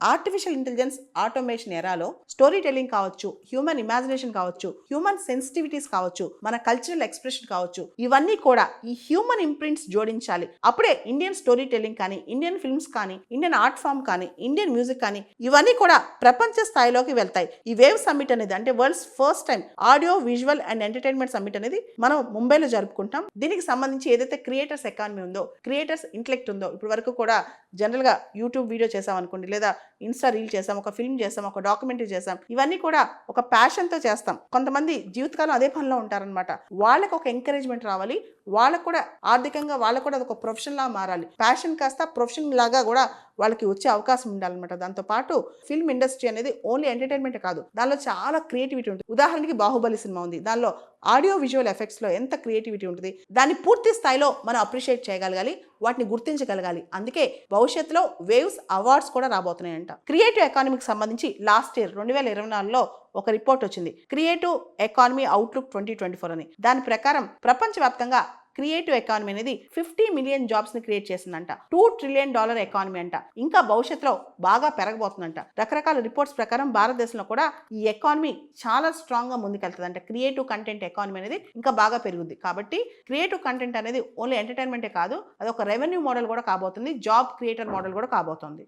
Artificial intelligence automation ఎరాలో story telling కావచ్చు, human imagination కావచ్చు, హ్యూమన్ సెన్సిటివిటీస్ కావచ్చు, మన కల్చరల్ ఎక్స్ప్రెషన్ కావచ్చు, ఇవన్నీ కూడా ఈ హ్యూమన్ ఇంప్రింట్స్ జోడించాలి. అప్పుడే ఇండియన్ స్టోరీ టెల్లింగ్ కానీ, ఇండియన్ ఫిల్మ్స్ కానీ, ఇండియన్ ఆర్ట్ ఫామ్ కానీ, ఇండియన్ మ్యూజిక్ కానీ ఇవన్నీ కూడా ప్రపంచ స్థాయిలోకి వెళ్తాయి. ఈ వేవ్ సమ్మిట్ అనేది అంటే world's first time audio visual and entertainment summit అనేది మనం ముంబైలో జరుపుకుంటాం. దీనికి సంబంధించి ఏదైతే క్రియేటర్స్ ఎకానమీ ఉందో, క్రియేటర్స్ ఇంటెలెక్ట్ ఉందో, ఇప్పటి వరకు కూడా జనరల్గా యూట్యూబ్ వీడియో చేసాం అనుకోండి, లేదా ఇన్స్టా రీల్ చేసాం, ఒక ఫిల్మ్ చేసాం, ఒక డాక్యుమెంటరీ చేసాం, ఇవన్నీ కూడా ఒక ప్యాషన్తో చేస్తాం. కొంతమంది జీవితకాలం అదే పనిలో ఉంటారనమాట. వాళ్ళకి ఒక ఎంకరేజ్మెంట్ రావాలి, వాళ్ళకు కూడా ఆర్థికంగా వాళ్ళకు కూడా ఒక ప్రొఫెషన్ లా మారాలి. ప్యాషన్ కాస్త ప్రొఫెషన్ లాగా కూడా వాళ్ళకి వచ్చే అవకాశం ఉండాలన్నమాట. దాంతోపాటు ఫిల్మ్ ఇండస్ట్రీ అనేది ఓన్లీ ఎంటర్టైన్మెంట్ కాదు, దానిలో చాలా క్రియేటివిటీ ఉంటుంది. ఉదాహరణకి బాహుబలి సినిమా ఉంది, దానిలో ఆడియో విజువల్ ఎఫెక్ట్స్లో ఎంత క్రియేటివిటీ ఉంటుంది. దాన్ని పూర్తి స్థాయిలో మనం అప్రిషియేట్ చేయగలగాలి, వాటిని గుర్తించగలగాలి. అందుకే భవిష్యత్తులో వేవ్స్ అవార్డ్స్ కూడా రాబోతున్నాయంట. క్రియేటివ్ ఎకానమీకి సంబంధించి లాస్ట్ ఇయర్ 2024లో ఒక రిపోర్ట్ వచ్చింది, క్రియేటివ్ ఎకానమీ అవుట్లుక్ 2024 అని. దాని ప్రకారం ప్రపంచవ్యాప్తంగా క్రియేటివ్ ఎకానమీ అనేది 50 మిలియన్ జాబ్స్ ని క్రియేట్ చేసిందంట. $2 ట్రిలియన్ ఎకానమీ అంట. ఇంకా భవిష్యత్తులో బాగా పెరగబోతుందంట. రకరకాల రిపోర్ట్స్ ప్రకారం భారతదేశంలో కూడా ఈ ఎకానమీ చాలా స్ట్రాంగ్ గా ముందుకెళ్తుందంట. క్రియేటివ్ కంటెంట్ ఎకానమీ అనేది ఇంకా బాగా పెరుగుద్ది. కాబట్టి క్రియేటివ్ కంటెంట్ అనేది ఓన్లీ ఎంటర్టైన్మెంటే కాదు, అది ఒక రెవెన్యూ మోడల్ కూడా కాబోతుంది, జాబ్ క్రియేటర్ మోడల్ కూడా కాబోతుంది.